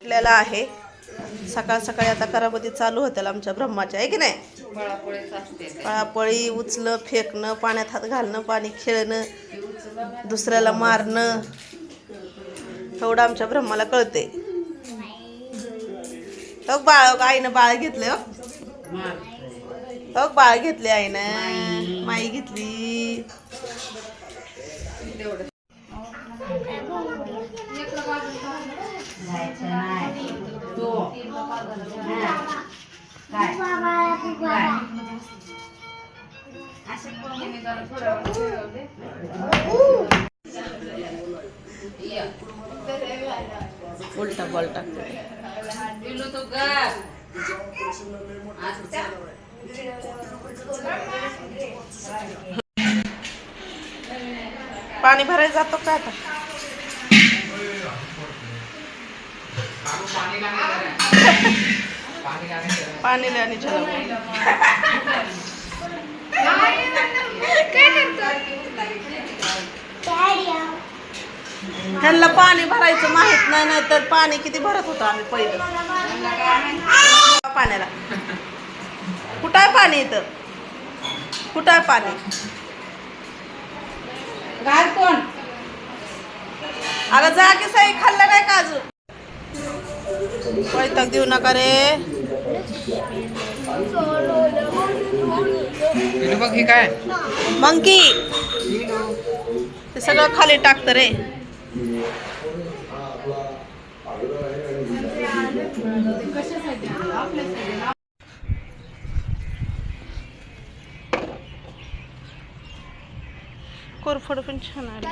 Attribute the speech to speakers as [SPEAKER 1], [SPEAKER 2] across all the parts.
[SPEAKER 1] उठलेला आहे सकाळ सकाळी आता करामती चालू होत्याला आमच्या ब्रह्माच्या आहे की नाही. पळापळी उचलं फेकणं पाण्यात हात घालणं पाणी खेळणं दुसऱ्याला मारणं एवढं आमच्या ब्रह्माला कळते. हो बाळ आईनं बाळ घेतले हो बाळ घेतले आईनं माई घेतली. उलटा बॉल टाकते पाणी भरायला जातो का आता. पाणी लाणी ह्यांना पाणी भरायचं माहित नाही ना तर पाणी किती भरत होतं आम्ही पहिलं पाण्याला. कुठं आहे पाणी इथं कुठं आहे पाणी घाल कोण अगं जा की साई खाल्लं नाही का अजून. वैताग देऊ नका रे.
[SPEAKER 2] बघ हे काय
[SPEAKER 1] मंकी ते सगळं खाली टाकतं रे. कोरफड पण छान आले.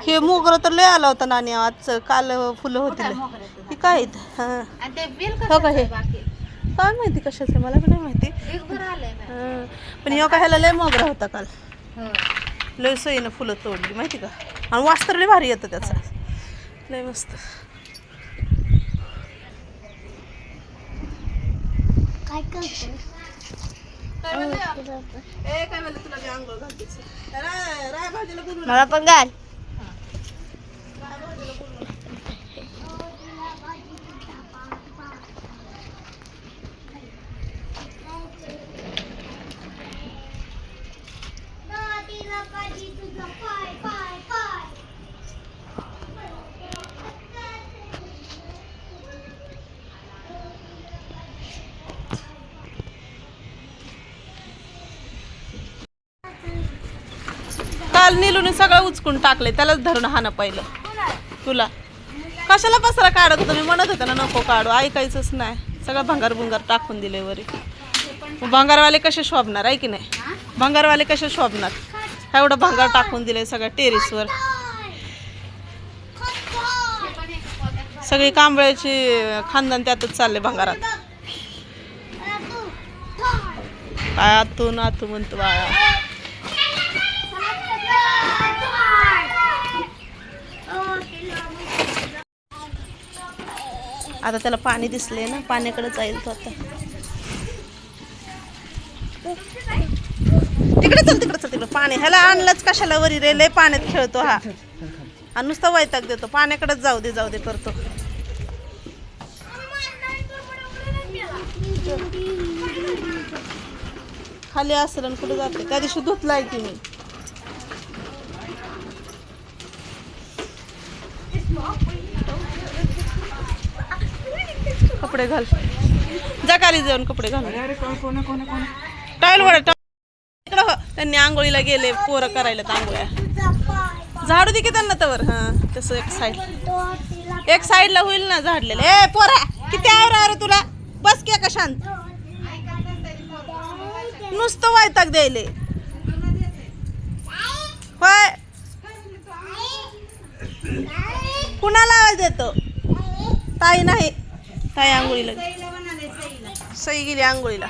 [SPEAKER 1] हे मोगरा तर लय आला होता नानी आज काल फुलं होती हे काय हो का हे काय माहिती कशाचं मला पण नाही माहिती पण हे का ह्याला लय मोगरा होता काल लय सोयीनं फुलं तोडली माहिती का. आणि वास तर लय भारी येतं त्याचा लय मस्त.
[SPEAKER 3] काय करतो मला पण घाल.
[SPEAKER 1] काल नीलूने सगळं उचकून टाकले त्यालाच धरून हाणं पहिलं. तुला कशाला पसरा काढत होता मी म्हणत होता ना नको काढू ऐकायचंच नाही. सगळं भंगार भुंगार टाकून दिले वरी. भंगारवाले कसे शोभणार आहे की नाही. भंगारवाले कसे शोभणार एवढं भंगार टाकून दिले सगळ्या टेरेसवर. सगळी कांबळ्याची खानदान त्यातच चालले भंगारात. काय आतून आतू म्हणतो बाळा. आता त्याला पाणी दिसले ना पाण्याकडे जाईल तो आता. तिकडे चल तिकडे पाणी ह्याला आणलंच कशाला वरी रे लय पाण्यात खेळतो हा आणि नुसतं वैताग देतो. पाण्याकडेच जाऊ दे करतो. खाली असेल कुठे जाते त्या दिवशी धुतलाय की मी. कपडे घाल जा खाली जाऊन कपडे घाल. टाईल वर इकडं त्यांनी आंघोळीला गेले पोरं करायला आंघोळ्या. झाडू दे की त्यांना तवर. हा तसं एक साईडला होईल ना झाडलेलं. ए पोरा किती आवरा रे तुला बस की का शांत नुसतं वैताग द्यायले होय. कुणाला आवाज देतो ताई नाही ताई आंघोळीला सई गेली आंघोळीला.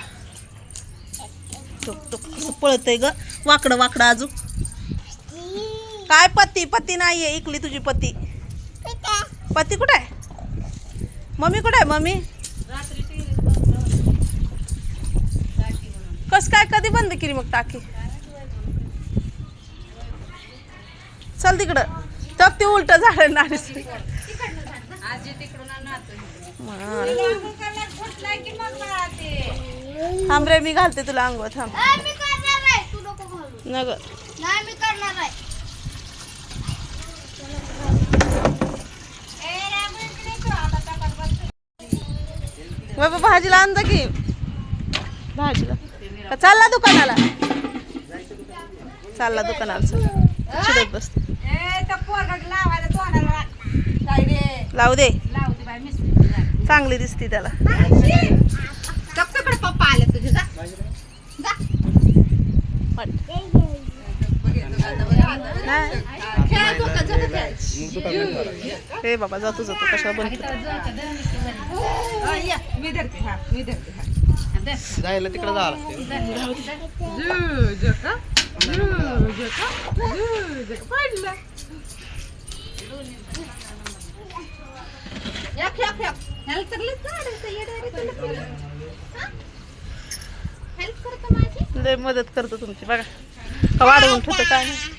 [SPEAKER 1] कसं पळतय ग वाकडं वाकडं अजून. काय पती नाहीये इकली तुझी पती कुठे आहे. मम्मी कुठे आहे मम्मी. कस काय कधी बंद केली मग टाकी. चल तिकडं तक ते उलट झालं नाडी थांब रे, मी घालते तुला अंघोळ. थांब
[SPEAKER 3] मी करणार आहे, तू नको घालू.
[SPEAKER 1] नग
[SPEAKER 3] नाही मी करणार आहे.
[SPEAKER 1] बाबा भाजीला आणता की भाजीला का चालला दुकानाला? चालला दुकानाला. चिडत बसते. लावू दे, चांगली दिसती त्याला.
[SPEAKER 3] पप्पा आले तुझे.
[SPEAKER 1] हे बाबा जातो जातो कशाला बनतो.
[SPEAKER 2] जायला तिकडे जावं
[SPEAKER 1] लय मदत करतो तुमची. बघा का वाढवून ठेवतो काय नाही.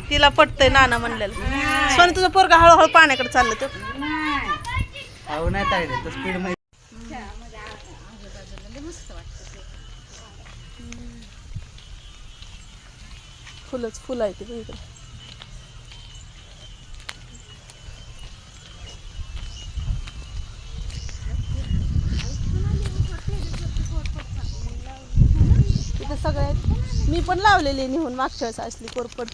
[SPEAKER 1] तिला पटतंय नाना म्हणलेलं. सोनी तुझं पोरगा हळूहळू पाण्याकडे चाललं तो.
[SPEAKER 2] स्पीड मध्ये
[SPEAKER 1] फुलच फुल आहे ते इकडे. तिथे सगळे मी पण लावलेली निहून मागच्या वेळेस असली कोरपड.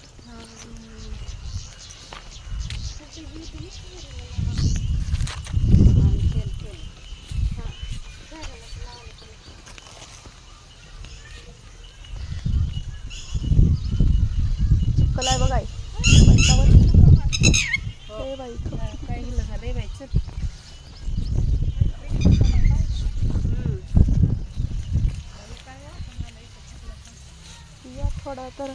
[SPEAKER 1] चिपकलाय बघाय थोडा तर